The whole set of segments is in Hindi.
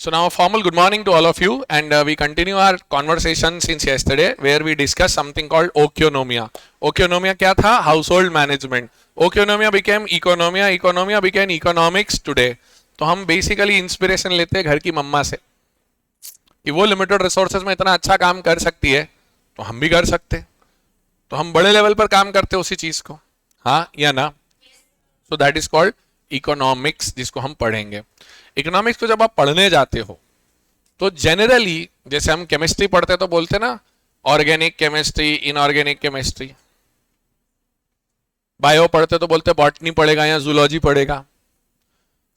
So now a formal good morning to all of you, and we continue our conversation since yesterday where we discussed something called oikonomia. Oikonomia क्या था? Household management. Oikonomia became economia, economia became economics today. तो हम बेसिकली इंस्पिरेशन लेते हैं घर की मम्मा से कि वो लिमिटेड रिसोर्सेज में इतना अच्छा काम कर सकती है तो हम भी कर सकते, तो हम बड़े लेवल पर काम करते उसी चीज को, हाँ या ना? So that is called economics, जिसको हम पढ़ेंगे। इकोनॉमिक्स को जब आप पढ़ने जाते हो तो जनरली जैसे हम केमिस्ट्री पढ़ते हैं तो बोलते ना organic chemistry, inorganic chemistry. Bio पढ़ते तो बोलते बॉटनी पढ़ेगा या जूलॉजी पढ़ेगा।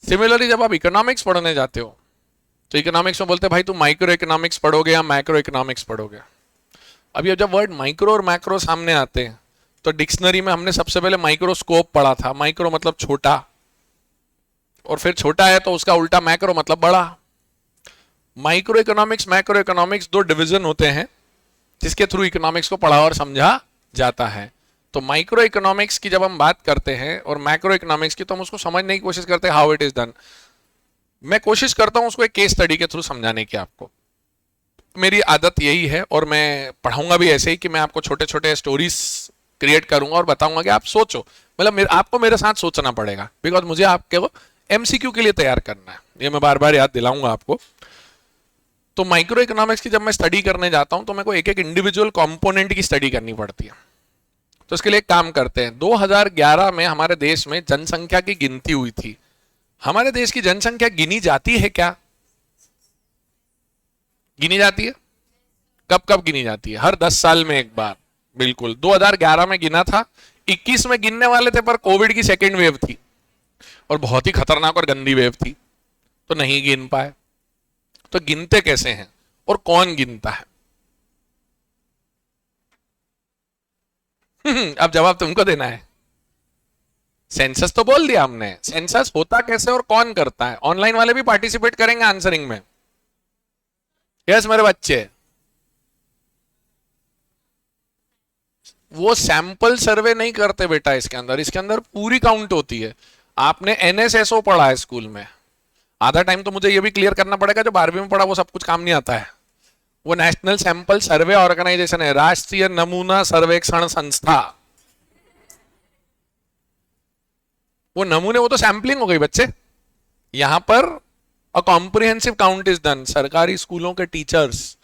सिमिलरली जब आप इकोनॉमिक्स पढ़ने जाते हो तो इकोनॉमिक्स में बोलते भाई तुम माइक्रो इकोनॉमिक्स पढ़ोगे या मैक्रो इकोनॉमिक्स पढ़ोगे। अभी जब वर्ड माइक्रो और मैक्रो सामने आते हैं तो डिक्शनरी में हमने सबसे पहले माइक्रोस्कोप पढ़ा था। माइक्रो मतलब छोटा, और फिर छोटा है तो उसका उल्टा मैक्रो मतलब बड़ा। माइक्रो इकोनॉमिक्स, मैक्रो इकोनॉमिक्स दो डिवीजन होते हैं जिसके थ्रू इकोनॉमिक्स को पढ़ा और समझा जाता है। तो माइक्रो इकोनॉमिक्स की जब हम बात करते हैं और मैक्रो इकोनॉमिक्स की, तो हम उसको समझने की कोशिश करते हैं हाउ इट इज डन। मैं कोशिश करता हूं उसको एक केस स्टडी के थ्रू समझाने की। आपको मेरी आदत यही है और मैं पढ़ाऊंगा भी ऐसे ही कि मैं आपको छोटे छोटे स्टोरीज क्रिएट करूंगा और बताऊंगा कि आप सोचो, मतलब आपको मेरे साथ सोचना पड़ेगा, बिकॉज मुझे आपके को एमसीक्यू के लिए तैयार करना है। ये मैं बार बार याद दिलाऊंगा आपको। तो माइक्रो इकोनॉमिक्स की जब मैं स्टडी करने जाता हूं तो मेरे को एक एक इंडिविजुअल कंपोनेंट की स्टडी करनी पड़ती है। तो इसके लिए एक काम करते हैं। 2011 में हमारे देश में जनसंख्या की गिनती हुई थी। हमारे देश की जनसंख्या गिनी जाती है क्या? गिनी जाती है? कब कब गिनी जाती है? हर 10 साल में एक बार। बिल्कुल, 2011 में गिना था। 21 में गिनने वाले थे पर कोविड की सेकेंड वेव थी और बहुत ही खतरनाक और गंदी वेव थी, तो नहीं गिन पाए। तो गिनते कैसे हैं और कौन गिनता है? अब जवाब तुमको देना है। सेंसस तो बोल दिया हमने। सेंसस होता कैसे और कौन करता है? ऑनलाइन वाले भी पार्टिसिपेट करेंगे आंसरिंग में। यस मेरे बच्चे, वो सैंपल सर्वे नहीं करते बेटा। इसके अंदर पूरी काउंट होती है। आपने एनएसएसओ पढ़ा है स्कूल में। आधा टाइम तो मुझे ये भी क्लियर करना पड़ेगा, जो 12वीं में पढ़ा वो सब कुछ काम नहीं आता है। वो नेशनल सैंपल सर्वे ऑर्गेनाइजेशन है, राष्ट्रीय नमूना सर्वेक्षण संस्था। वो नमूने, वो तो सैंपलिंग हो गई बच्चे। यहां पर a comprehensive count is done. सरकारी स्कूलों के teachers,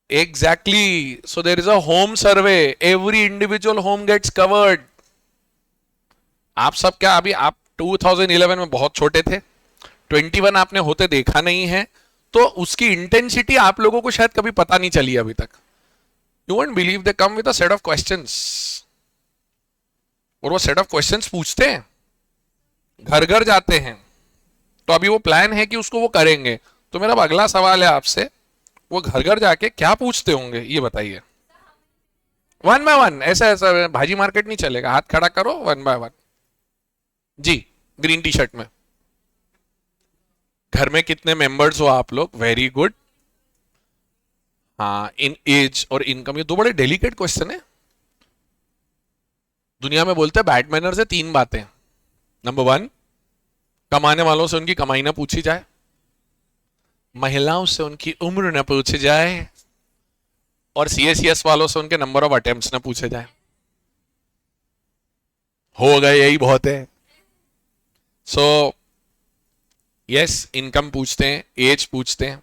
exactly. So there is a home survey, every individual home gets covered. आप सब क्या, अभी आप 2011 में बहुत छोटे थे, 21 आपने होते देखा नहीं है, तो उसकी इंटेंसिटी आप लोगों को शायद कभी पता नहीं चली अभी तक। You won't believe they come with a set of questions, और वो सेट ऑफ क्वेश्चंस पूछते हैं, घर घर जाते हैं। तो अभी वो प्लान है कि उसको वो करेंगे। तो मेरा अगला सवाल है आपसे, वो घर घर जाके क्या पूछते होंगे ये बताइए। वन बाय वन, ऐसा ऐसा भाजी मार्केट नहीं चलेगा। हाथ खड़ा करो, वन बाय वन। जी, ग्रीन टी शर्ट में। घर में कितने मेंबर्स हो आप लोग? Very good. हाँ, इन एज और इनकम, ये दो बड़े डेलिकेट क्वेश्चन है। दुनिया में बोलते हैं बैड मैनर से 3 बातें। नंबर 1, कमाने वालों से उनकी कमाई ना पूछी जाए, महिलाओं से उनकी उम्र न पूछी जाए, और सीएससीएस वालों से उनके नंबर ऑफ अटेम्प्ट्स न पूछे जाए। हो गए, यही बहुत है। सो यस, इनकम पूछते हैं, एज पूछते हैं।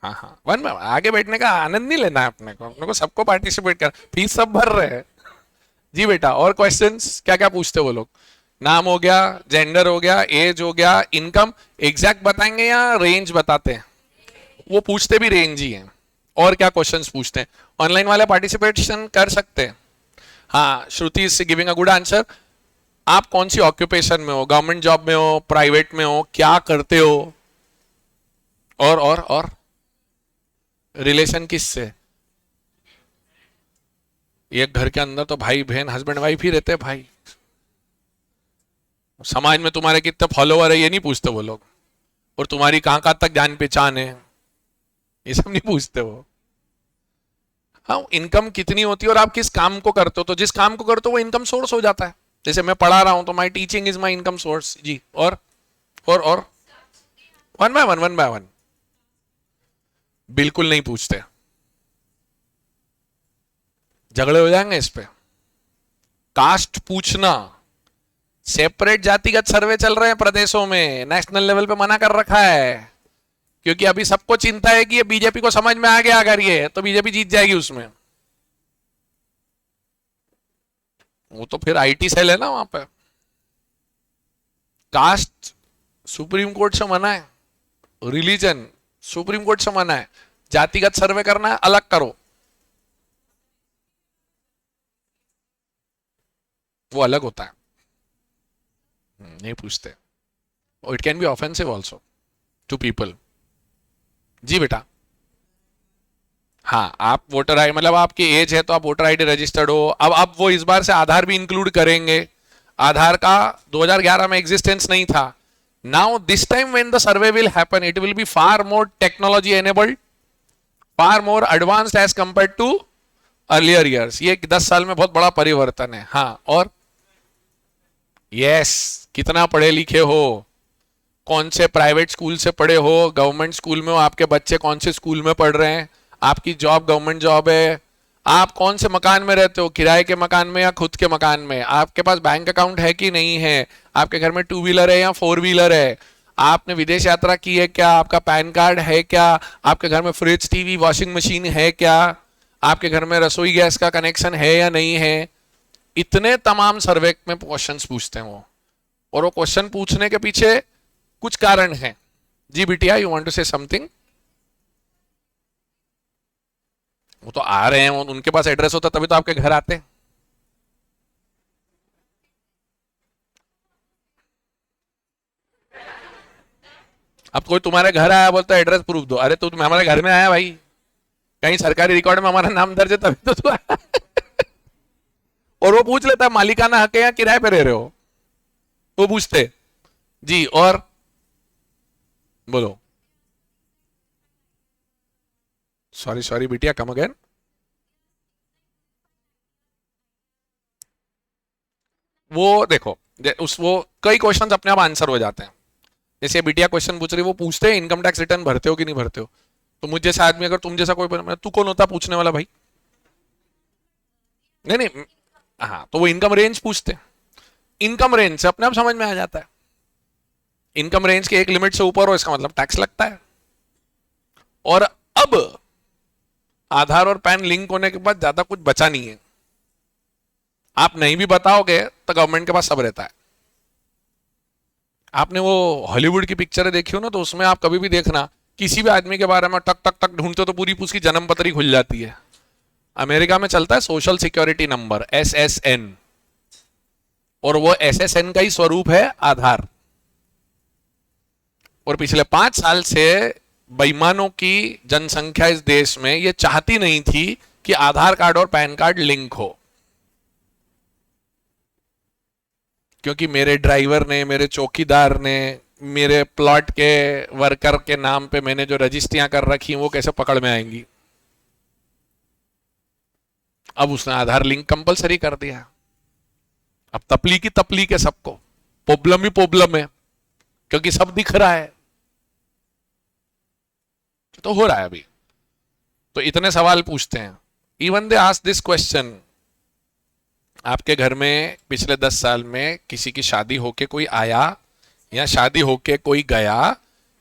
हाँ हाँ, वन में आगे बैठने का आनंद नहीं लेना है अपने को सबको पार्टिसिपेट कर, फीस सब भर रहे हैं। जी बेटा, और क्वेश्चंस क्या क्या पूछते वो लोग? नाम हो गया, जेंडर हो गया, एज हो गया, इनकम एग्जैक्ट बताएंगे या रेंज बताते हैं? वो पूछते भी रेंज ही है। और क्या क्वेश्चंस पूछते हैं? ऑनलाइन वाले पार्टिसिपेशन कर सकते हैं। हाँ, Shruti is giving a good answer. आप कौन सी ऑक्यूपेशन में हो? गवर्नमेंट जॉब में हो, प्राइवेट में हो, क्या करते हो? और रिलेशन किससे? एक घर के अंदर तो भाई बहन, हस्बैंड वाइफ ही रहते हैं भाई। समाज में तुम्हारे कितने फॉलोवर है ये नहीं पूछते वो लोग, और तुम्हारी कहां कहां तक जान पहचान है ये सब नहीं पूछते वो। हाँ, इनकम कितनी होती है और आप किस काम को करते हो। तो जिस काम को करते हो वो इनकम सोर्स हो जाता है। जैसे मैं पढ़ा रहा हूं तो my teaching is my income source. जी, और वन बाय वन। बिल्कुल नहीं पूछते, झगड़े हो जाएंगे इस पे। कास्ट पूछना, सेपरेट जातिगत सर्वे चल रहे हैं प्रदेशों में, नेशनल लेवल पे मना कर रखा है, क्योंकि अभी सबको चिंता है कि ये बीजेपी को समझ में आ गया अगर ये, तो बीजेपी जीत जाएगी उसमें। वो तो फिर आईटी सेल है ना वहां पे। कास्ट सुप्रीम कोर्ट से मना है, रिलीजन सुप्रीम कोर्ट से मना है, जातिगत सर्वे करना है अलग करो, वो अलग होता है, नहीं पूछते। It can be offensive also to people. जी बेटा, हाँ आप वोटर आई मतलब आपकी एज है तो आप वोटर आईडी रजिस्टर्ड हो। अब वो इस बार से आधार भी इंक्लूड करेंगे। आधार का 2011 में एग्जिस्टेंस नहीं था। Now this time when the survey will happen it will be far more technology enabled, far more advanced as compare to earlier years. ये 10 साल में बहुत बड़ा परिवर्तन है। हाँ, और यस कितना पढ़े लिखे हो, कौन से प्राइवेट स्कूल से पढ़े हो, गवर्नमेंट स्कूल में हो, आपके बच्चे कौन से स्कूल में पढ़ रहे हैं, आपकी जॉब गवर्नमेंट जॉब है, आप कौन से मकान में रहते हो, किराए के मकान में या खुद के मकान में, आपके पास बैंक अकाउंट है कि नहीं है, आपके घर में 2 व्हीलर है या 4 व्हीलर है, आपने विदेश यात्रा की है क्या, आपका पैन कार्ड है क्या, आपके घर में फ्रिज टीवी वॉशिंग मशीन है क्या, आपके घर में रसोई गैस का कनेक्शन है या नहीं है। इतने तमाम सर्वे में क्वेश्चंस पूछते हैं वो, और वो क्वेश्चन पूछने के पीछे कुछ कारण है। जी बिटिया, you want to say something? वो तो आ रहे हैं, उनके पास एड्रेस होता तभी तो आपके घर आते। अब कोई तुम्हारे घर आया बोलता है एड्रेस प्रूफ दो, अरे तो तुम हमारे घर में आया भाई, कहीं सरकारी रिकॉर्ड में हमारा नाम दर्ज है तभी तो तू आया। और वो पूछ लेता है मालिकाना हक है या किराए पे रह रहे हो, वो पूछते। जी, और बोलो। सॉरी सॉरी बिटिया, कम अगेन। वो देखो, वो कई क्वेश्चंस अपने आप आंसर हो जाते हैं। जैसे बिटिया क्वेश्चन पूछ रही, वो पूछते हैं इनकम टैक्स रिटर्न भरते हो कि नहीं भरते हो। तो मुझ जैसा आदमी, अगर तुम जैसा कोई, तू कौन होता पूछने वाला भाई? नहीं नहीं, हाँ तो वो इनकम रेंज पूछते, इनकम रेंज से अपने आप समझ में आ जाता है। इनकम रेंज के एक लिमिट से ऊपर हो इसका मतलब टैक्स लगता है। और अब आधार और पैन लिंक होने के बाद ज्यादा कुछ बचा नहीं है। आप नहीं भी बताओगे तो गवर्नमेंट के पास सब रहता है। आपने वो हॉलीवुड की पिक्चरें देखी हो ना, तो उसमें आप कभी भी देखना, किसी भी आदमी के बारे में टक टक टक ढूंढते हो तो पूरी उसकी जन्म पत्री खुल जाती है। अमेरिका में चलता है सोशल सिक्योरिटी नंबर, SSN, और वो SSN का ही स्वरूप है आधार। और पिछले 5 साल से बेईमानों की जनसंख्या इस देश में ये चाहती नहीं थी कि आधार कार्ड और पैन कार्ड लिंक हो, क्योंकि मेरे ड्राइवर ने, मेरे चौकीदार ने, मेरे प्लॉट के वर्कर के नाम पे मैंने जो रजिस्ट्रियां कर रखी वो कैसे पकड़ में आएंगी। अब उसने आधार लिंक कंपलसरी कर दिया। अब तपली की तपली के सबको, प्रॉब्लम ही प्रॉब्लम है, क्योंकि सब दिख रहा है। तो हो रहा है अभी। तो इतने सवाल पूछते हैं। Even they ask this question, आपके घर में पिछले 10 साल में किसी की शादी होके कोई आया या शादी होके कोई गया,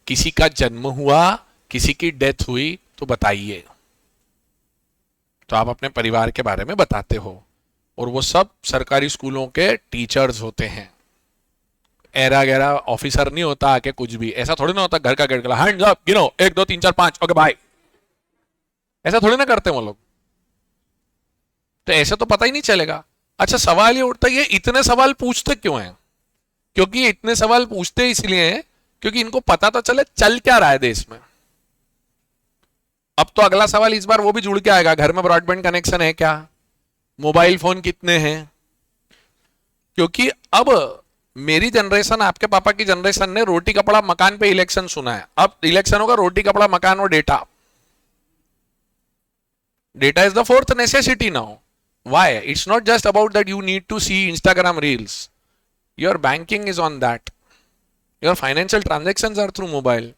किसी का जन्म हुआ, किसी की डेथ हुई, तो बताइए। तो आप अपने परिवार के बारे में बताते हो, और वो सब सरकारी स्कूलों के टीचर्स होते हैं। एरा गैरा ऑफिसर नहीं होता आके कुछ भी, ऐसा थोड़ी ना होता घर का गेट, हैंड्स अप, गिनो 1 2 3 4 5, ओके बाय, ऐसा थोड़ी ना करते वो लोग। तो ऐसे तो पता ही नहीं चलेगा। अच्छा, सवाल ये उठता है, ये इतने सवाल पूछते क्यों हैं? क्योंकि ये इतने सवाल पूछते इसलिए हैं क्योंकि इनको पता तो चले चल क्या रहा है देश में। अब तो अगला सवाल इस बार वो भी जुड़ के आएगा, घर में ब्रॉडबैंड कनेक्शन है क्या, मोबाइल फोन कितने हैं। क्योंकि अब मेरी जनरेशन, आपके पापा की जनरेशन ने रोटी कपड़ा मकान पे इलेक्शन सुना है। अब इलेक्शन होगा रोटी कपड़ा मकान और data. Data is the fourth necessity now. Why? It's not just about that you need to see Instagram reels. Your banking is on that. Your financial transactions are through mobile.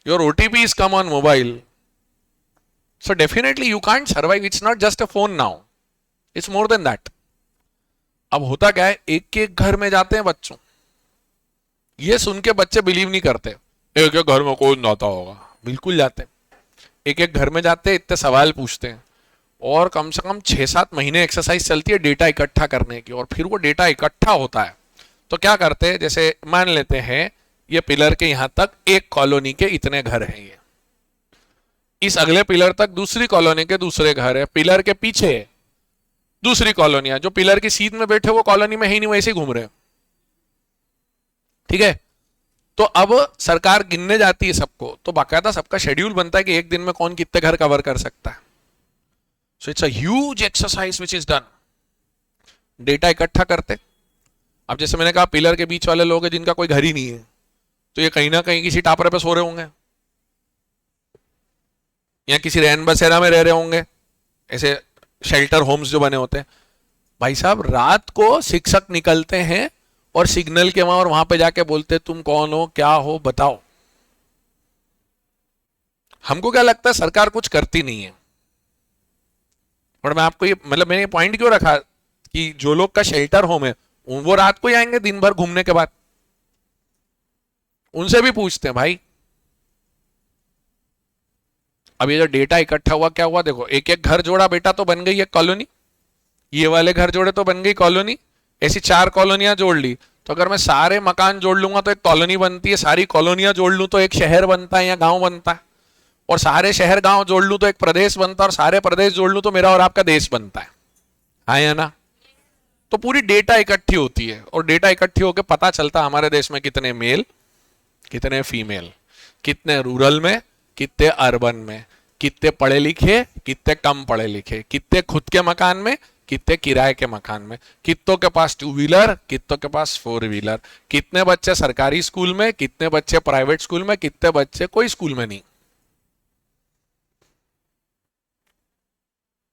your OTP is come on mobile, so definitely you can't survive. It's not just a phone now, it's more than that. अब होता क्या है, एक एक घर में जाते हैं बच्चों, ये सुन के बच्चे बिलीव नहीं करते, एक एक घर में कौन जाता होगा, बिल्कुल जाते हैं। एक एक घर में जाते हैं, इतने सवाल पूछते हैं, और कम से कम 6-7 महीने एक्सरसाइज चलती है डेटा इकट्ठा करने की। और फिर वो डेटा इकट्ठा होता है तो क्या करते हैं, जैसे मान लेते हैं ये पिलर के यहां तक एक कॉलोनी के इतने घर हैं, ये इस अगले पिलर तक दूसरी कॉलोनी के दूसरे घर है, पिलर के पीछे दूसरी कॉलोनियां, जो पिलर की सीध में बैठे वो कॉलोनी में ही नहीं, वैसे ही घूम रहे हैं। ठीक है, तो अब सरकार गिनने जाती है सबको, तो बाकायदा सबका शेड्यूल बनता है कि एक दिन में कौन कितने घर कवर कर सकता है। So it's a huge exercise which is done. Data इकट्ठा करते, अब जैसे मैंने कहा पिलर के बीच वाले लोग हैं जिनका कोई घर ही नहीं है, तो ये कहीं ना कहीं किसी टापरे पे सो रहे होंगे या किसी रैन बसेरा में रह रहे होंगे, ऐसे शेल्टर होम्स जो बने होते हैं। भाई साहब रात को शिक्षक निकलते हैं और सिग्नल के वहां और वहां पे जाके बोलते तुम कौन हो, क्या हो, बताओ। हमको क्या लगता है सरकार कुछ करती नहीं है, और मैं आपको ये मतलब मैंने पॉइंट क्यों रखा कि जो लोग का शेल्टर होम है वो रात को ही आएंगे दिन भर घूमने के बाद, उनसे भी पूछते हैं भाई। अब ये जो डेटा इकट्ठा हुआ क्या हुआ, देखो एक एक घर जोड़ा बेटा तो बन गई एक कॉलोनी, ये वाले घर जोड़े तो बन गई कॉलोनी, ऐसी 4 कॉलोनियां जोड़ ली, तो अगर मैं सारे मकान जोड़ लूंगा तो एक कॉलोनी बनती है, सारी कॉलोनियां जोड़ लूं तो एक शहर बनता है या गांव बनता है, और सारे शहर गांव जोड़ लूं तो एक प्रदेश बनता है, और सारे प्रदेश जोड़ लूं तो मेरा और आपका देश बनता है। हाँ या ना? तो पूरी डेटा इकट्ठी होती है, और डेटा इकट्ठी होकर पता चलता हमारे देश में कितने मेल, कितने फीमेल, कितने रूरल में, कितने अर्बन में, कितने पढ़े लिखे, कितने कम पढ़े लिखे, कितने खुद के मकान में, कितने किराए के मकान में, कितनों के पास 2 व्हीलर, कितनों के पास 4 व्हीलर, कितने बच्चे सरकारी स्कूल में, कितने बच्चे प्राइवेट स्कूल में, कितने बच्चे कोई स्कूल में नहीं,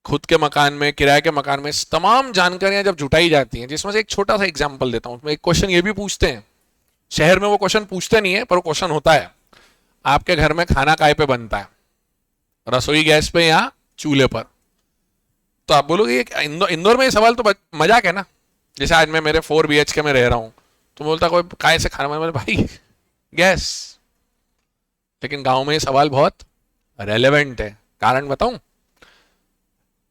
खुद के मकान में, किराए के मकान में। तमाम जानकारियां जब जुटाई जाती हैं, जिसमें से एक छोटा सा एग्जांपल देता हूं, एक क्वेश्चन ये भी पूछते हैं, शहर में वो क्वेश्चन पूछते नहीं है पर वो क्वेश्चन होता है, आपके घर में खाना काय पे बनता है, रसोई गैस पे या चूल्हे पर? तो आप बोलोगे इंदौर में ये सवाल तो मजाक है ना, जैसे आज मैं मेरे 4 BHK में रह रहा हूं, तो बोलता कोई काय से खाना, मैंने भाई गैस। लेकिन गांव में ये सवाल बहुत रेलेवेंट है, कारण बताऊं,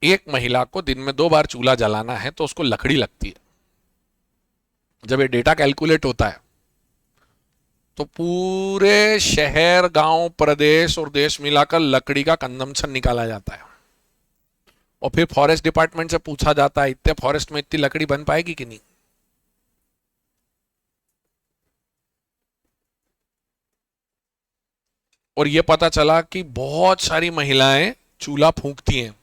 एक महिला को दिन में 2 बार चूल्हा जलाना है तो उसको लकड़ी लगती है। जब ये डेटा कैलकुलेट होता है तो पूरे शहर, गांव, प्रदेश और देश मिलाकर लकड़ी का कंजम्पशन निकाला जाता है, और फिर फॉरेस्ट डिपार्टमेंट से पूछा जाता है इतने फॉरेस्ट में इतनी लकड़ी बन पाएगी कि नहीं। और यह पता चला कि बहुत सारी महिलाएं चूल्हा फूंकती हैं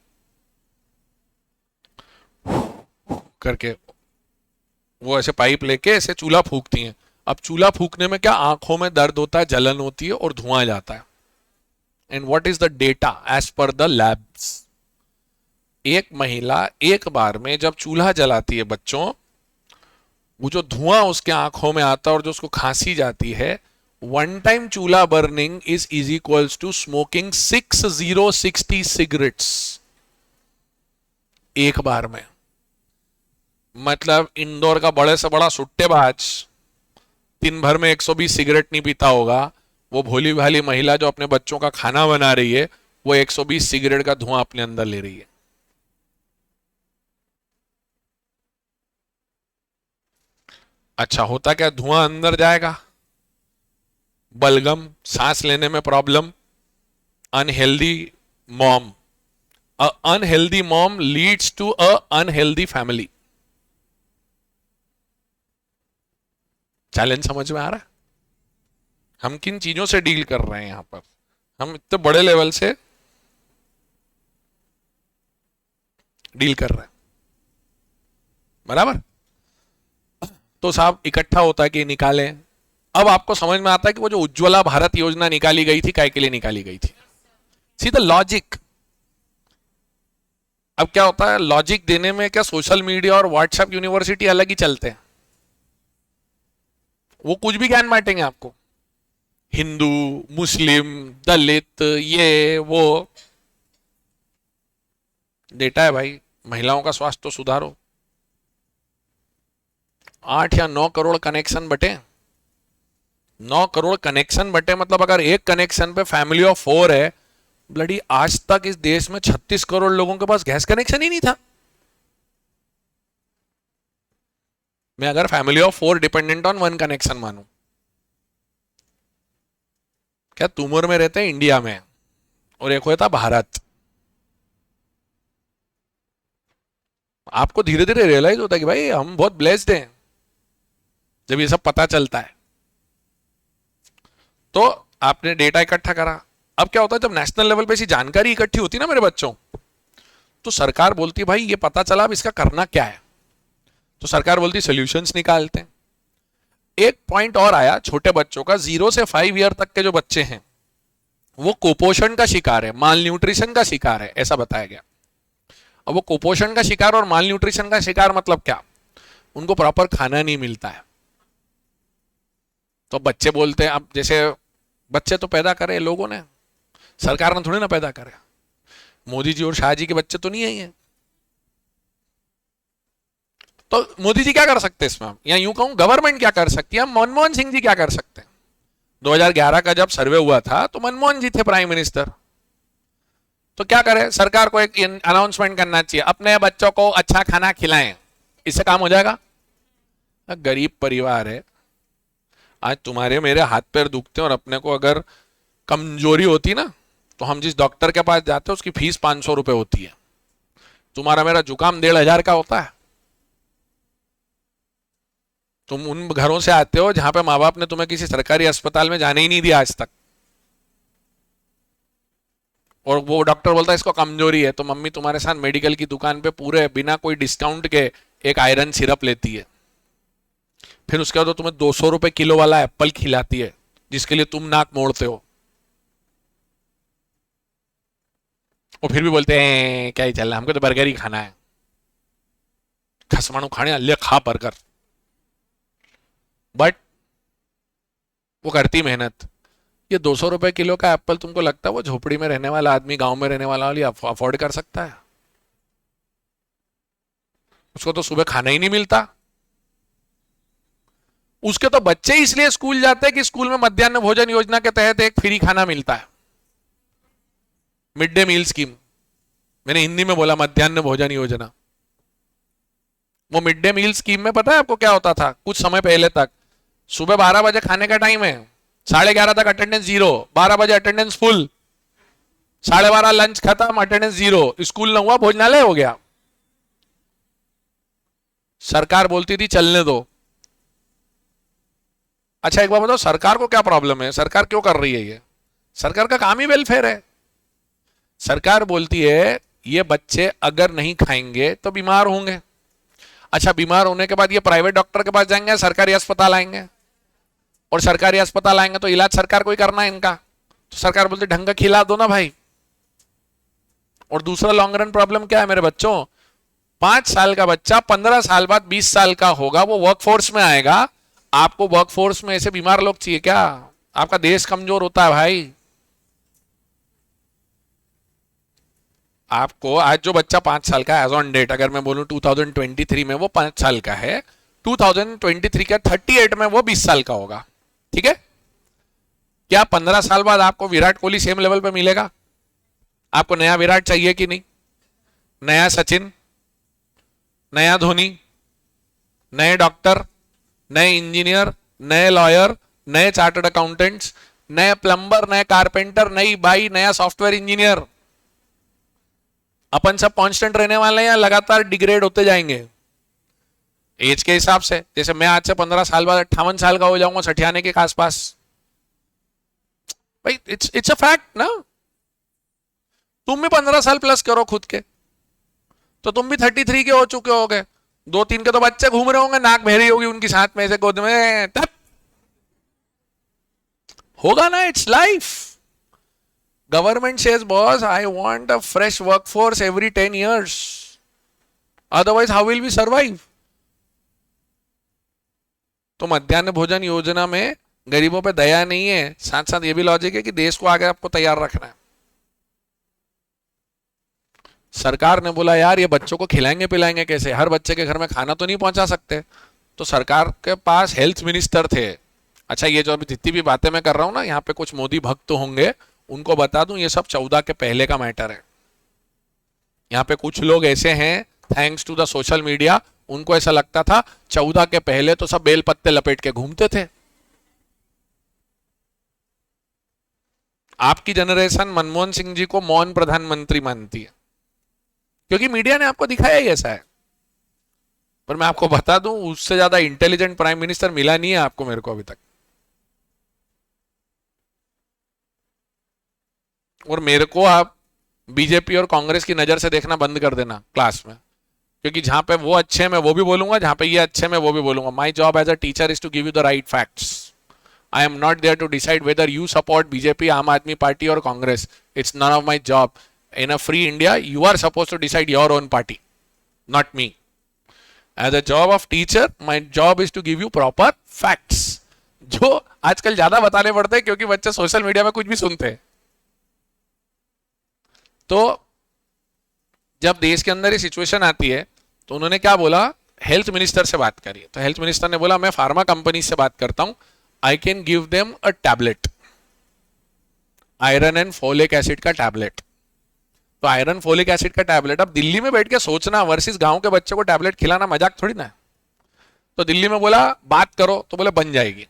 करके, वो ऐसे पाइप लेके ऐसे चूल्हा फूंकती हैं। अब चूल्हा फूंकने में क्या, आंखों में दर्द होता है, जलन होती है और धुआं जाता है। And what is the data as per the labs? एक महिला एक बार में जब चूल्हा जलाती है बच्चों, वो जो धुआं उसके आंखों में आता है और जो उसको खांसी जाती है, 1 time chulha burning is equals to smoking 6060 cigarettes एक बार में। मतलब इंदौर का बड़े से बड़ा सुट्टेबाज दिन भर में 120 सिगरेट नहीं पीता होगा, वो भोली भाली महिला जो अपने बच्चों का खाना बना रही है, वो 120 सिगरेट का धुआं अपने अंदर ले रही है। अच्छा, होता क्या, धुआं अंदर जाएगा, बलगम, सांस लेने में problem, unhealthy mom, unhealthy mom leads to a unhealthy family. Challenge समझ में आ रहा है? हम किन चीजों से डील कर रहे हैं यहां पर, हम इतने बड़े लेवल से डील कर रहे हैं, बराबर? तो साहब इकट्ठा होता है कि निकालें। अब आपको समझ में आता है कि वो जो उज्ज्वला भारत योजना निकाली गई थी, काय के लिए निकाली गई थी? See the logic. अब क्या होता है, लॉजिक देने में क्या सोशल मीडिया और व्हाट्सएप यूनिवर्सिटी अलग ही चलते हैं, वो कुछ भी ज्ञान बांटेंगे आपको। हिंदू, मुस्लिम, दलित, ये वो डेटा है भाई। महिलाओं का स्वास्थ्य तो सुधारो। 8 या 9 करोड़ कनेक्शन बटे, 9 करोड़ कनेक्शन बटे, मतलब अगर एक कनेक्शन पे फैमिली ऑफ 4 है, ब्लडी आज तक इस देश में 36 करोड़ लोगों के पास गैस कनेक्शन ही नहीं था। मैं अगर family of 4 dependent on 1 connection मानूं, क्या तुमुर में रहते हैं इंडिया में और एक होता भारत, आपको धीरे धीरे रियलाइज होता है कि भाई हम बहुत ब्लेस्ड हैं जब ये सब पता चलता है। तो आपने डेटा इकट्ठा करा। अब क्या होता है जब नेशनल लेवल पे ऐसी जानकारी इकट्ठी होती है ना मेरे बच्चों, तो सरकार बोलती है भाई ये पता चला, अब इसका करना क्या है। तो सरकार बोलती है सॉल्यूशंस निकालते हैं। एक पॉइंट और आया, छोटे बच्चों का, 0 से 5 ईयर तक के जो बच्चे हैं वो कुपोषण का शिकार है, माल न्यूट्रिशन का शिकार है, ऐसा बताया गया। अब वो कुपोषण का शिकार और माल न्यूट्रिशन का शिकार मतलब क्या, उनको प्रॉपर खाना नहीं मिलता है। तो बच्चे बोलते हैं, अब जैसे बच्चे तो पैदा करे लोगों ने, सरकार ने थोड़ी ना पैदा करे। मोदी जी और शाह जी के बच्चे तो नहीं है ये। तो मोदी जी क्या कर सकते हैं इसमें, या यूं कहूं गवर्नमेंट क्या कर सकती है, मनमोहन सिंह जी क्या कर सकते हैं। 2011 का जब सर्वे हुआ था तो मनमोहन जी थे प्राइम मिनिस्टर। तो क्या करें, सरकार को एक अनाउंसमेंट करना चाहिए, अपने बच्चों को अच्छा खाना खिलाएं, इससे काम हो जाएगा। गरीब परिवार है, आज तुम्हारे मेरे हाथ पैर दुखते हैं, और अपने को अगर कमजोरी होती ना तो हम जिस डॉक्टर के पास जाते हैं उसकी फीस 500 रुपए होती है, तुम्हारा मेरा जुकाम 1,500 का होता है। तुम उन घरों से आते हो जहां पे माँ बाप ने तुम्हें किसी सरकारी अस्पताल में जाने ही नहीं दिया आज तक, और वो डॉक्टर बोलता है इसको कमजोरी है, तो मम्मी तुम्हारे साथ मेडिकल की दुकान पे पूरे बिना कोई डिस्काउंट के एक आयरन सिरप लेती है। फिर उसके बाद तो तुम्हें 200 रुपए किलो वाला एप्पल खिलाती है जिसके लिए तुम नाक मोड़ते हो, और फिर भी बोलते हैं क्या ही चल रहा है, हमको तो बर्गर ही खाना है, खसमाणु खाने ले खा बर्गर। बट वो करती मेहनत। ये 200 रुपए किलो का एप्पल तुमको लगता है वो झोपड़ी में रहने वाला आदमी, गांव में रहने वाला वाली अफोर्ड कर सकता है? उसको तो सुबह खाना ही नहीं मिलता। उसके तो बच्चे इसलिए स्कूल जाते हैं कि स्कूल में मध्याह्न भोजन योजना के तहत एक फ्री खाना मिलता है, मिड डे मील स्कीम। मैंने हिंदी में बोला मध्याह्न भोजन योजना। वो मिड डे मील स्कीम में पता है आपको क्या होता था कुछ समय पहले तक, सुबह 12 बजे खाने का टाइम है, 11:30 तक अटेंडेंस 0, 12 बजे अटेंडेंस फुल, 12:30 लंच खत्म, अटेंडेंस 0, स्कूल न हुआ भोजनालय हो गया। सरकार बोलती थी चलने दो। अच्छा एक बार बताओ, सरकार को क्या प्रॉब्लम है, सरकार क्यों कर रही है ये? सरकार का काम ही वेलफेयर है। सरकार बोलती है ये बच्चे अगर नहीं खाएंगे तो बीमार होंगे। अच्छा बीमार होने के बाद ये प्राइवेट डॉक्टर के पास जाएंगे, सरकारी अस्पताल आएंगे, और सरकारी अस्पताल आएंगे तो इलाज सरकार को ही करना है इनका, तो सरकार बोलती ढंग का खिला दो ना भाई। और दूसरा लॉन्ग रन प्रॉब्लम क्या है मेरे बच्चों, 5 साल का बच्चा 15 साल बाद 20 साल का होगा, वो वर्कफोर्स में आएगा। आपको वर्कफोर्स में ऐसे बीमार लोग चाहिए क्या? आपका देश कमजोर होता है भाई। आपको आज जो बच्चा 5 साल का एज ऑन डेट, अगर मैं बोलूं 2023 में वो 5 साल का है, 2023 के 38 में वो 20 साल का होगा, ठीक है? क्या 15 साल बाद आपको विराट कोहली सेम लेवल पे मिलेगा? आपको नया विराट चाहिए कि नहीं? नया सचिन, नया धोनी, नए डॉक्टर, नए इंजीनियर, नए लॉयर, नए चार्टर्ड अकाउंटेंट्स, नए प्लम्बर, नए कारपेंटर, नई बाई, नया सॉफ्टवेयर इंजीनियर। अपन सब कांस्टेंट रहने वाले हैं या लगातार डिग्रेड होते जाएंगे एज के हिसाब से? जैसे मैं आज से 15 साल बाद 58 साल का हो जाऊंगा, सठियाने के आसपास। भाई इट्स अ फैक्ट ना। तुम भी 15 साल प्लस करो खुद के, तो तुम भी 33 के हो चुके होगे। 2-3 के तो बच्चे घूम रहे होंगे, नाक बहरी होगी उनकी साथ में, ऐसे गोद में तब होगा ना। It's life. Government says, boss, I want a fresh workforce every 10 years. Otherwise, how will we survive? तो मध्याह्न भोजन योजना में गरीबों पे दया नहीं है, साथ साथ ये भी लॉजिक है कि देश को आगे आपको तैयार रखना है। सरकार ने बोला यार ये बच्चों को खिलाएंगे पिलाएंगे कैसे, हर बच्चे के घर में खाना तो नहीं पहुंचा सकते, तो सरकार के पास हेल्थ मिनिस्टर थे। अच्छा, ये जो अभी जितनी भी बातें मैं कर रहा हूं ना, यहाँ पे कुछ मोदी भक्त तो होंगे, उनको बता दूं ये सब 14 के पहले का मैटर है। यहाँ पे कुछ लोग ऐसे हैं, thanks to the social media, उनको ऐसा लगता था 14 के पहले तो सब बेल पत्ते लपेट के घूमते थे। आपकी जनरेशन मनमोहन सिंह जी को मौन प्रधानमंत्री मानती है, क्योंकि मीडिया ने आपको दिखाया ही ऐसा है। पर मैं आपको बता दूं, उससे ज्यादा इंटेलिजेंट प्राइम मिनिस्टर मिला नहीं है आपको मेरे को अभी तक। और मेरे को आप बीजेपी और कांग्रेस की नजर से देखना बंद कर देना क्लास में, क्योंकि जहां पे वो अच्छे हैं मैं वो भी बोलूंगा, जहां पे ये अच्छे हैं मैं वो भी बोलूंगा। My job as a teacher is to give you the right facts. I am not there to decide whether you support BJP, Aam Aadmi Party और Congress. It's none of my job. In a free India you are suppose to decide your own party, not me. As a job of teacher my job is to give you proper facts, जो आजकल ज्यादा बताने पड़ते हैं क्योंकि बच्चे सोशल मीडिया में कुछ भी सुनते हैं। तो जब देश के अंदर ये सिचुएशन आती है तो उन्होंने क्या बोला, हेल्थ मिनिस्टर से बात करी। तो हेल्थ मिनिस्टर ने बोला मैं फार्मा कंपनी से बात करता हूं, I can give them a tablet, iron and folic acid का टैबलेट। तो आयरन फोलिक एसिड का टैबलेट, अब दिल्ली में बैठ के सोचना वर्सेस गांव के बच्चे को टैबलेट खिलाना मजाक थोड़ी ना है। तो दिल्ली में बोला बात करो, तो बोले बन जाएगी।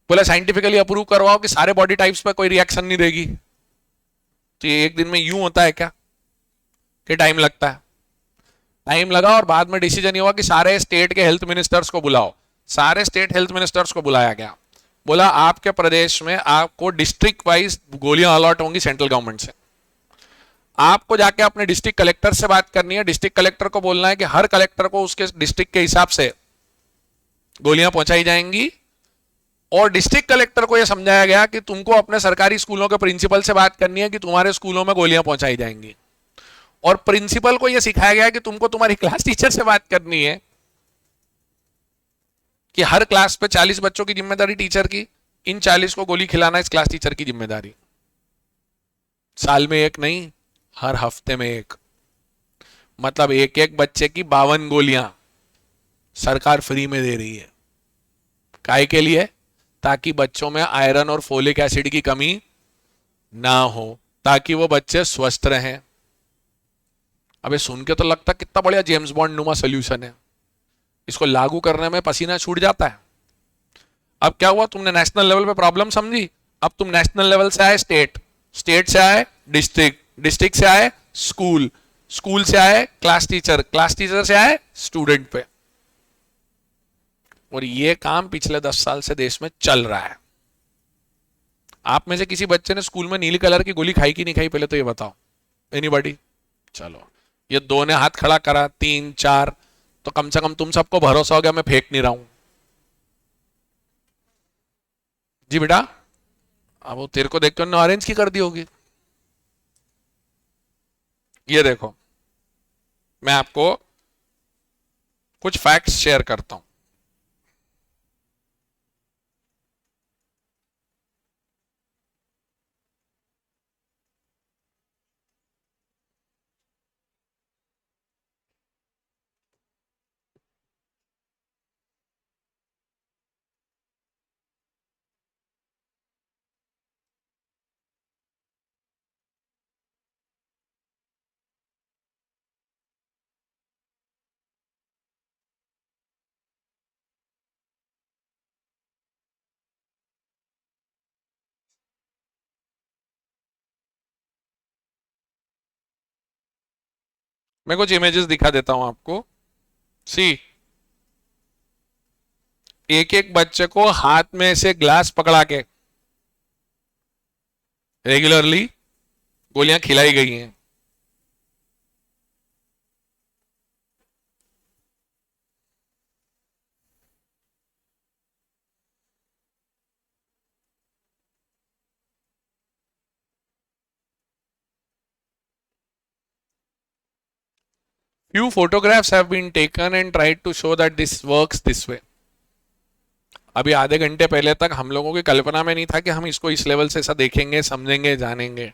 बोले साइंटिफिकली अप्रूव करवाओ कि सारे बॉडी टाइप्स पे कोई रिएक्शन नहीं देगी। तो ये एक दिन में यूं होता है क्या कि टाइम लगता है? टाइम लगा और बाद में डिसीजन ये हुआ कि सारे स्टेट के हेल्थ मिनिस्टर्स को बुलाओ। सारे स्टेट हेल्थ मिनिस्टर्स को बुलाया गया, बोला आपके प्रदेश में आपको डिस्ट्रिक्ट वाइज गोलियां अलॉट होंगी सेंट्रल गवर्नमेंट से। आपको जाके अपने डिस्ट्रिक्ट कलेक्टर से बात करनी है, डिस्ट्रिक्ट कलेक्टर को बोलना है कि हर कलेक्टर को उसके डिस्ट्रिक्ट के हिसाब से गोलियां पहुंचाई जाएंगी। और डिस्ट्रिक्ट कलेक्टर को यह समझाया गया कि तुमको अपने सरकारी स्कूलों के प्रिंसिपल से बात करनी है कि तुम्हारे स्कूलों में गोलियां पहुंचाई जाएंगी। और प्रिंसिपल को यह सिखाया गया कि तुमको तुम्हारी क्लास टीचर से बात करनी है कि हर क्लास पे 40 बच्चों की जिम्मेदारी टीचर की, इन 40 को गोली खिलाना इस क्लास टीचर की जिम्मेदारी। साल में एक नहीं, हर हफ्ते में एक, मतलब एक एक बच्चे की 52 गोलियां सरकार फ्री में दे रही है। काय के लिए? ताकि बच्चों में आयरन और फोलिक एसिड की कमी ना हो, ताकि वो बच्चे स्वस्थ रहें। अबे सुन के तो लगता कितना बढ़िया जेम्स बॉन्ड नुमा सोल्यूशन है, इसको लागू करने में पसीना छूट जाता है। अब क्या हुआ, तुमने नेशनल लेवल पे प्रॉब्लम समझी, अब तुम नेशनल लेवल से आए स्टेट, स्टेट से आए डिस्ट्रिक्ट, डिस्ट्रिक्ट से आए स्कूल, स्कूल से आए क्लास टीचर, क्लास टीचर से आए स्टूडेंट पे। और ये काम पिछले 10 साल से देश में चल रहा है। आप में से किसी बच्चे ने स्कूल में नीली कलर की गोली खाई कि नहीं खाई, पहले तो ये बताओ। एनीबॉडी? चलो, ये दो ने हाथ खड़ा करा, 3 4, तो कम से कम तुम सबको भरोसा हो गया मैं फेंक नहीं रहा हूं। जी बेटा, अब वो तेरे को देख के उन्होंने ऑरेंज की कर दी होगी। ये देखो, मैं आपको कुछ फैक्ट्स शेयर करता हूं। मैं कुछ इमेजेस दिखा देता हूं आपको। सी, एक एक बच्चे को हाथ में से ग्लास पकड़ा के रेगुलरली गोलियां खिलाई गई हैं। Few photographs have been taken and tried to show that this works this way. अभी आधे घंटे पहले तक हम लोगों की कल्पना में नहीं था कि हम इसको इस लेवल से ऐसा देखेंगे, समझेंगे, जानेंगे.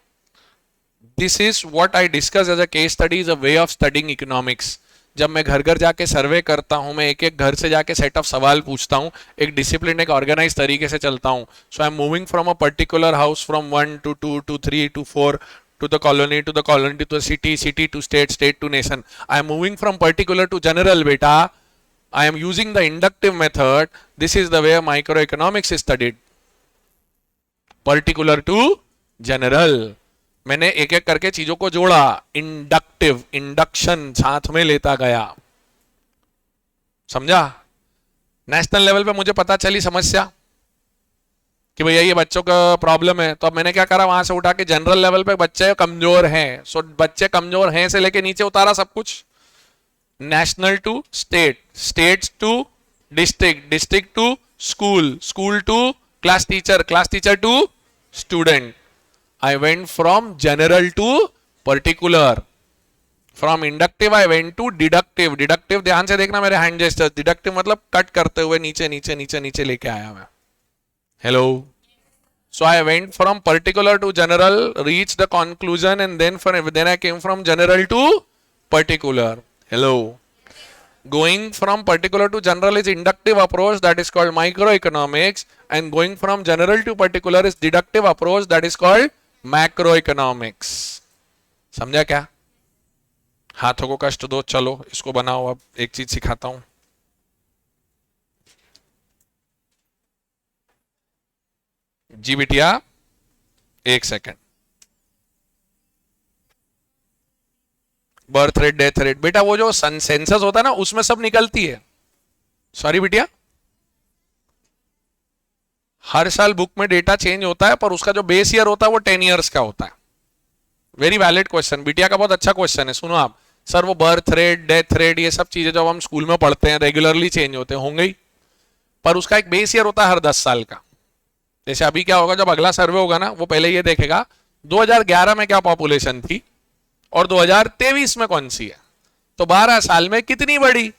This is what I discuss as a case study, is a way of studying economics. जब मैं घर घर जाके सर्वे करता हूं, मैं एक एक घर से जाके सेट ऑफ सवाल पूछता हूं, एक डिसिप्लिन, एक ऑर्गेनाइज तरीके से चलता हूं. So I am moving from a particular house from 1 to 2 to 3 to 4 to the colony, to the colony, to the city, city to state, state to nation. I am moving from particular to general, beta. I am using the inductive method. This is the way microeconomics is studied. Particular to general. मैंने एक एक करके चीजों को जोड़ा. इंडक्टिव, इंडक्शन साथ में लेता गया. समझा? नेशनल लेवल पे मुझे पता चली समस्या कि भैया ये बच्चों का प्रॉब्लम है, तो अब मैंने क्या करा, वहां से उठा के जनरल लेवल पे बच्चे कमजोर हैं, सो बच्चे कमजोर हैं से लेके नीचे उतारा सब कुछ. National to state, state to district, district to school, school to class teacher, class teacher to student. I went from general to particular. From inductive I went to deductive. Deductive ध्यान से देखना मेरे हैंड जेस्टर्स. डिडक्टिव मतलब कट करते हुए नीचे नीचे नीचे नीचे लेके आया मैं. Hello. So I went from particular to general, reached the conclusion, and then I came from general to particular. Hello. Going from particular to general is inductive approach, that is called microeconomics, and going from general to particular is deductive approach, that is called macroeconomics. समझा क्या? हाथों को कष्ट दो, चलो इसको बनाओ. अब एक चीज सिखाता हूं. जी बिटिया, एक second. Birth rate, death rate, बेटा वो जो सेंसस होता है ना, उसमें सब निकलती है. सॉरी बिटिया, हर साल बुक में डेटा चेंज होता है, पर उसका जो बेस ईयर होता है वो 10 ईयर्स का होता है. वेरी वैलिड क्वेश्चन बिटिया का, बहुत अच्छा क्वेश्चन है. सुनो आप, सर वो बर्थ रेट, डेथ रेट, ये सब चीजें जब हम स्कूल में पढ़ते हैं रेगुलरली चेंज होते होंगे ही, पर उसका एक बेस ईयर होता है हर 10 साल का. जैसे अभी क्या होगा, जब अगला सर्वे होगा ना, वो पहले ये देखेगा 2011 में क्या पॉपुलेशन थी और 2023 में कौन सी है, तो 12 साल में कितनी बढ़ी,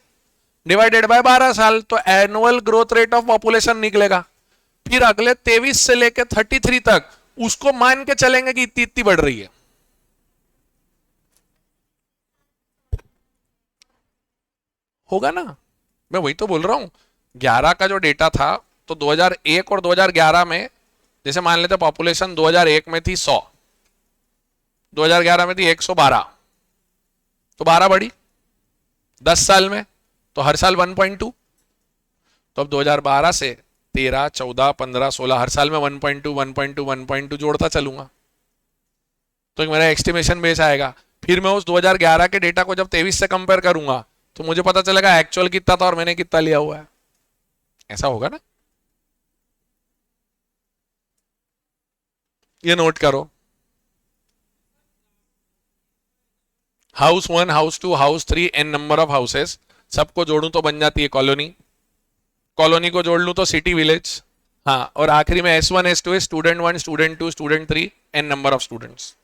डिवाइडेड बाय 12 साल, तो annual growth rate of population निकलेगा. फिर अगले 23 से लेकर 33 तक उसको मान के चलेंगे कि इतनी इतनी बढ़ रही है. होगा ना? मैं वही तो बोल रहा हूं. 11 का जो डेटा था, तो 2001 और 2011 में, जैसे मान लेते पॉपुलेशन 2001 में थी 100, 2011 में थी 112, तो 12 बढ़ी 10 साल में, तो हर साल 1.2. तो अब 2012 से 13, 14, 15, 16 हर साल में 1.2 1.2 1.2 जोड़ता चलूंगा, तो मेरा एस्टिमेशन बेस आएगा. फिर मैं उस 2011 के डेटा को जब 23 से कंपेयर करूंगा, तो मुझे पता चलेगा एक्चुअल कितना था और मैंने कितना लिया हुआ है. ऐसा होगा ना? ये नोट करो. House 1, house 2, house 3, n number of houses, सबको जोड़ूं तो बन जाती है कॉलोनी. कॉलोनी को जोड़ लूं तो सिटी, विलेज. हाँ, और आखिरी में S1 S2 है, student 1, student 2, student 3, n number of students.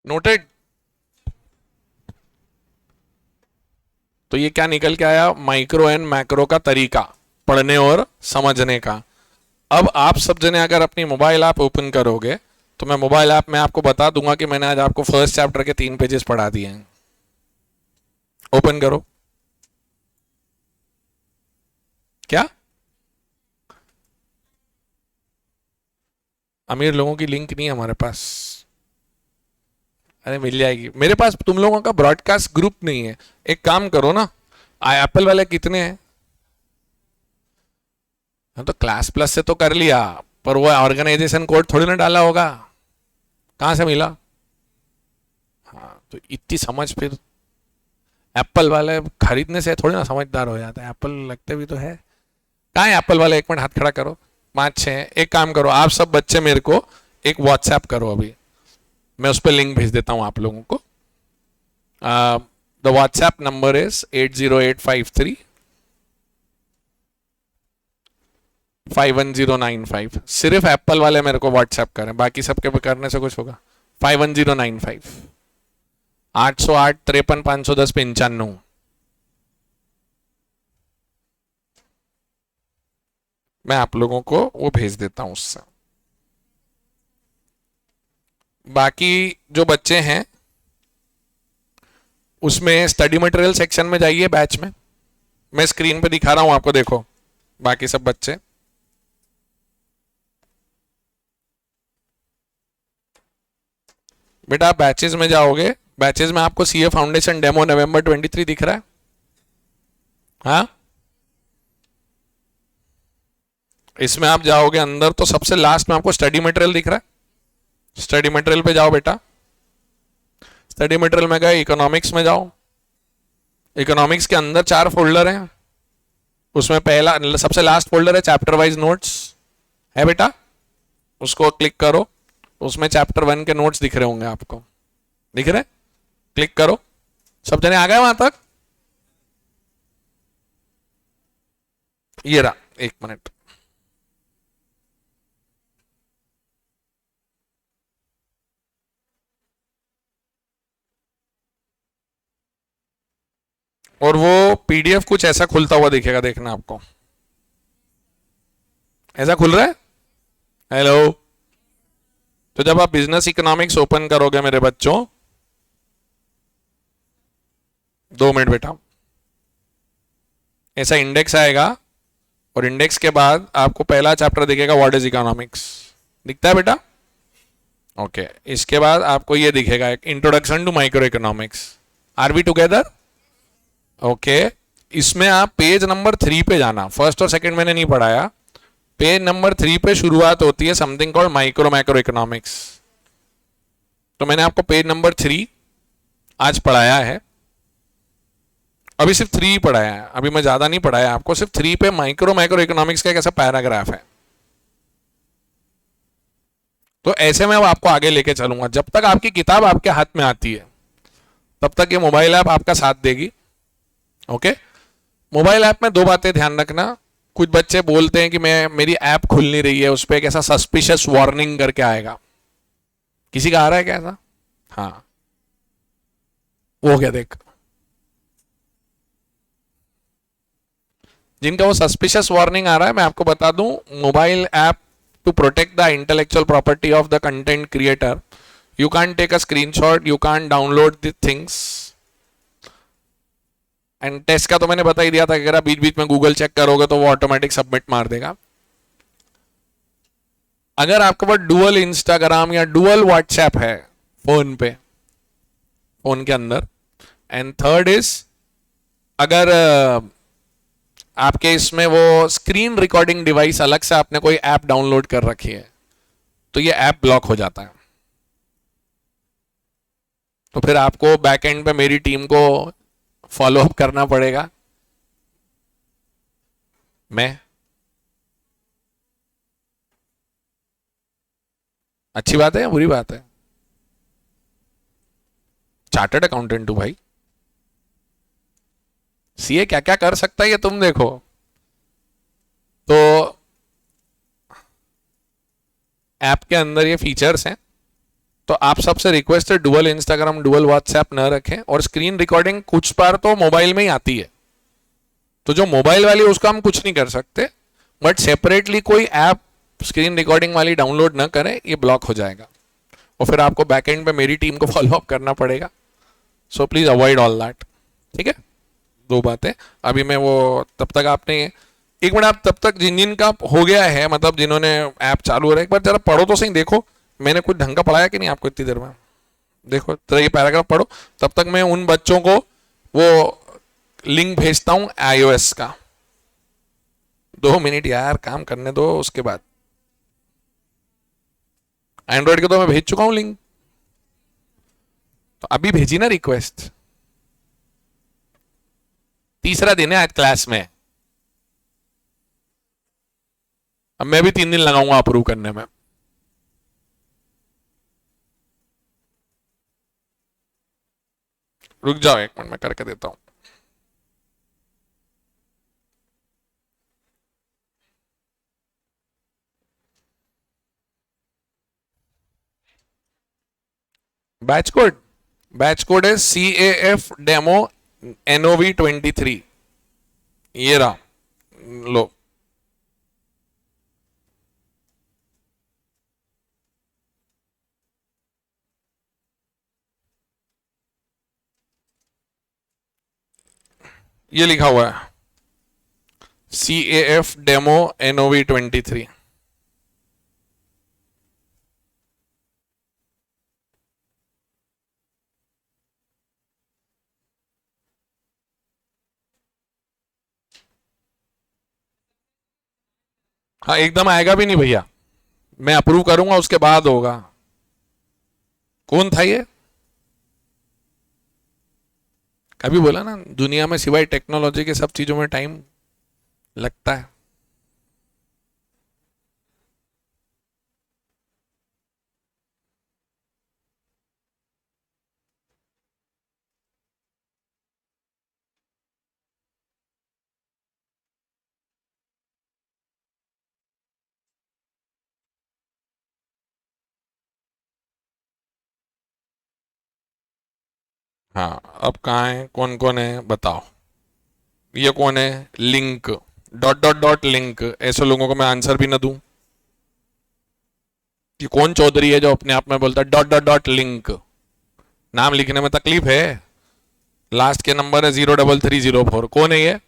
Noted. तो ये क्या निकल के आया, माइक्रो एंड मैक्रो का तरीका पढ़ने और समझने का। अब आप सब जने अगर अपनी मोबाइल ऐप ओपन करोगे तो मैं मोबाइल ऐप में आपको बता दूंगा कि मैंने आज आपको फर्स्ट चैप्टर के 3 पेजेस पढ़ा दिए हैं। ओपन करो। क्या अमीर लोगों की लिंक नहीं है हमारे पास? अरे मिल जाएगी मेरे पास। तुम लोगों का ब्रॉडकास्ट ग्रुप नहीं है। एक काम करो ना, एप्पल वाले कितने हैं? हाँ तो क्लास प्लस से तो कर लिया, पर वो ऑर्गेनाइजेशन कोड थोड़ी ना डाला होगा, कहां से मिला? हाँ तो इतनी समझ फिर एप्पल वाले खरीदने से थोड़ी ना समझदार हो जाता है। एप्पल लगते भी तो है। कहाँ है एप्पल वाले? एक मिनट हाथ खड़ा करो। 5-6। एक काम करो आप सब बच्चे, मेरे को एक व्हाट्सएप करो अभी, मैं उस पर लिंक भेज देता हूँ आप लोगों को। The WhatsApp number is 80853 51095। सिर्फ एप्पल वाले मेरे को व्हाट्सएप करें, बाकी सबके करने से कुछ होगा? 51095 808 53 510 95। मैं आप लोगों को वो भेज देता हूं उससे। बाकी जो बच्चे हैं उसमें स्टडी मटेरियल सेक्शन में जाइए बैच में, मैं स्क्रीन पे दिखा रहा हूं आपको, देखो बाकी सब बच्चे। बेटा आप बैचेस में जाओगे, बैचेस में आपको सीए फाउंडेशन डेमो नवंबर 23 दिख रहा है? हाँ इसमें आप जाओगे अंदर तो सबसे लास्ट में आपको स्टडी मटेरियल दिख रहा है। स्टडी मटेरियल पे जाओ बेटा। स्टडी मटेरियल में गए, इकोनॉमिक्स में जाओ। इकोनॉमिक्स के अंदर 4 फोल्डर हैं, उसमें पहला सबसे लास्ट फोल्डर है चैप्टर वाइज नोट्स, है बेटा? उसको क्लिक करो, उसमें चैप्टर 1 के नोट्स दिख रहे होंगे आपको, दिख रहे? क्लिक करो। सब जने आ गए वहां तक? ये रहा, 1 मिनट। और वो पीडीएफ कुछ ऐसा खुलता हुआ दिखेगा, देखना आपको। ऐसा खुल रहा है? हेलो। तो जब आप बिजनेस इकोनॉमिक्स ओपन करोगे मेरे बच्चों, 2 मिनट बेटा, ऐसा इंडेक्स आएगा और इंडेक्स के बाद आपको पहला चैप्टर दिखेगा व्हाट इज इकोनॉमिक्स, दिखता है बेटा? ओके इसके बाद आपको ये दिखेगा एक introduction to micro economics. Are we together? Okay इसमें आप पेज नंबर 3 पे जाना, फर्स्ट और सेकंड मैंने नहीं पढ़ाया। पेज नंबर 3 पे शुरुआत होती है something called micro macro economics. तो मैंने आपको पेज नंबर 3 आज पढ़ाया है, अभी सिर्फ 3 पढ़ाया है, अभी मैं ज्यादा नहीं पढ़ाया आपको, सिर्फ 3 पे माइक्रो मैक्रो इकोनॉमिक्स का एक ऐसा पैराग्राफ है। तो ऐसे में अब आपको आगे लेके चलूंगा, जब तक आपकी किताब आपके हाथ में आती है तब तक ये मोबाइल ऐप आपका साथ देगी। ओके मोबाइल ऐप में 2 बातें ध्यान रखना। कुछ बच्चे बोलते हैं कि मेरी ऐप खुल नहीं रही है, उस पर एक ऐसा सस्पिशियस वार्निंग करके आएगा। किसी का आ रहा है क्या ऐसा? हाँ वो क्या देख, जिनका वो सस्पिशियस वार्निंग आ रहा है, मैं आपको बता दूं, mobile app to protect the intellectual property of the content creator, you can take a screenshot, you can download the things and test का तो मैंने बता ही दिया था कि अगर बीच बीच में गूगल चेक करोगे तो वो ऑटोमेटिक सबमिट मार देगा। अगर आपके पास डुअल इंस्टाग्राम या डुअल व्हाट्सएप है फोन पे, फोन के अंदर, एंड थर्ड इज अगर आपके इसमें वो स्क्रीन रिकॉर्डिंग डिवाइस अलग से आपने कोई ऐप डाउनलोड कर रखी है, तो ये ऐप ब्लॉक हो जाता है। तो फिर आपको बैक एंड पे मेरी टीम को फॉलो अप करना पड़ेगा। मैं अच्छी बात है या बुरी बात है? चार्टर्ड अकाउंटेंट हूं भाई, सीए क्या क्या कर सकता है ये तुम देखो। तो ऐप के अंदर ये फीचर्स हैं, तो आप सबसे रिक्वेस्ट है डुअल इंस्टाग्राम डुअल व्हाट्सएप न रखें, और स्क्रीन रिकॉर्डिंग कुछ बार तो मोबाइल में ही आती है, तो जो मोबाइल वाली है उसका हम कुछ नहीं कर सकते, बट सेपरेटली कोई ऐप स्क्रीन रिकॉर्डिंग वाली डाउनलोड न करें, ये ब्लॉक हो जाएगा और फिर आपको बैकएंड पे मेरी टीम को फॉलो अप करना पड़ेगा। So please avoid all that. ठीक है, दो बातें अभी मैं वो, तब तक आपने एक मिनट, आप तब तक जिन जिन का हो गया है, मतलब जिन्होंने ऐप चालू हो रहा है, एक बार जरा पढ़ो तो सही, देखो मैंने कुछ ढंग का पढ़ाया कि नहीं आपको इतनी देर में। देखो तो ये पैराग्राफ पढ़ो, तब तक मैं उन बच्चों को वो लिंक भेजता हूं iOS का। 2 मिनट यार, काम करने दो, उसके बाद एंड्रॉइड के तो मैं भेज चुका हूं लिंक, तो अभी भेजी ना रिक्वेस्ट। तीसरा दिन है आज क्लास में, अब मैं भी 3 दिन लगाऊंगा अप्रूव करने में। रुक जाओ 1 मिनट, मैं करके देता हूं। बैच कोड है CAF डेमो NOV23, ये रहा, लो। ये लिखा हुआ है CAF डेमो NOV23। हाँ एकदम आएगा भी नहीं भैया, मैं अप्रूव करूंगा उसके बाद होगा। कौन था ये? कभी बोला ना, दुनिया में सिवाय टेक्नोलॉजी के सब चीजों में टाइम लगता है। हाँ अब कहाँ है, कौन कौन है बताओ। ये कौन है? Link dot dot dot link, ऐसे लोगों को मैं आंसर भी ना दूं? कि कौन चौधरी है जो अपने आप में बोलता है डॉट डॉट डॉट लिंक? नाम लिखने में तकलीफ है, लास्ट के नंबर है 03304। कौन है ये?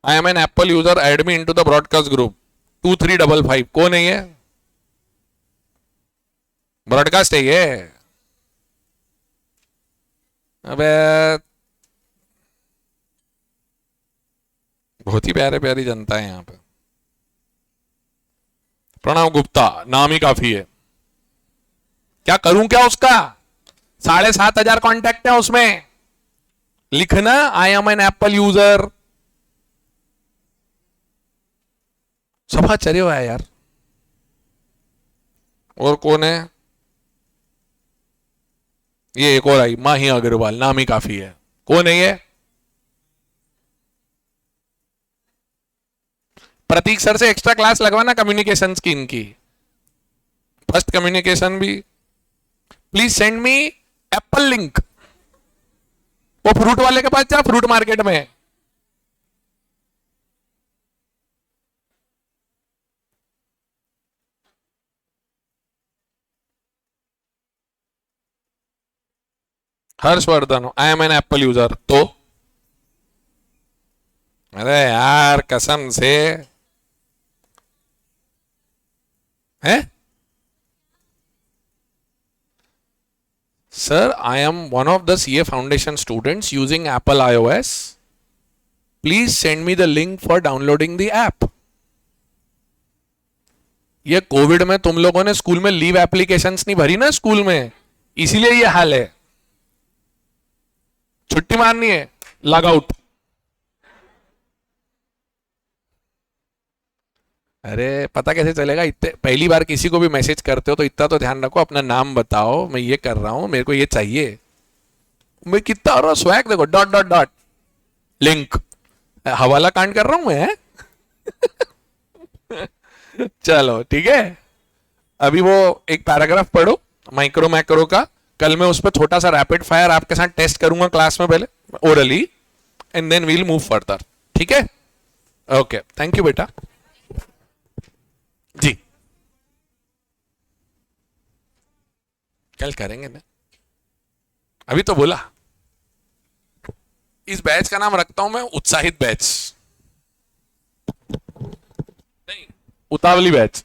I am an Apple user, add me into the broadcast group 2355। कौन है ये? ब्रॉडकास्ट है ये? अबे बहुत ही प्यारे प्यारी जनता है यहाँ पे। प्रणव गुप्ता नाम ही काफी है, क्या करूं क्या उसका? 7,500 कॉन्टेक्ट है उसमें, लिखना I am an Apple user. सभा चले हुआ है यार। और कौन है? ये एक और आई, माही अग्रवाल, नाम ही काफी है। कौन है ये? प्रतीक सर से एक्स्ट्रा क्लास लगवाना कम्युनिकेशन की इनकी, फर्स्ट कम्युनिकेशन भी। Please send me Apple link. वो फ्रूट वाले के पास जा, फ्रूट मार्केट में। Harshvardhan, I am an Apple user. तो अरे यार कसम से है sir, I am one of the CA foundation students using Apple iOS, please send me the link for downloading the app. ये कोविड में तुम लोगों ने स्कूल में लीव एप्लीकेशंस नहीं भरी ना स्कूल में, इसीलिए ये हाल है। छुट्टी मारनी है, लॉग आउट। अरे पता कैसे चलेगा? इतने पहली बार किसी को भी मैसेज करते हो तो इतना तो ध्यान रखो, अपना नाम बताओ, मैं ये कर रहा हूं, मेरे को ये चाहिए। मैं कितना और स्वैग देखो, डॉट डॉट डॉट लिंक। हवाला कांड कर रहा हूं मैं? चलो ठीक है, अभी वो एक पैराग्राफ पढ़ो माइक्रो मैक्रो का। कल मैं उस पर छोटा सा रैपिड फायर आपके साथ टेस्ट करूंगा क्लास में, पहले orally, and then we'll move further. ठीक है, ओके, थैंक यू बेटा। जी, कल करेंगे ना, अभी तो बोला। इस बैच का नाम रखता हूं मैं उत्साहित बैच, नहीं उतावली बैच।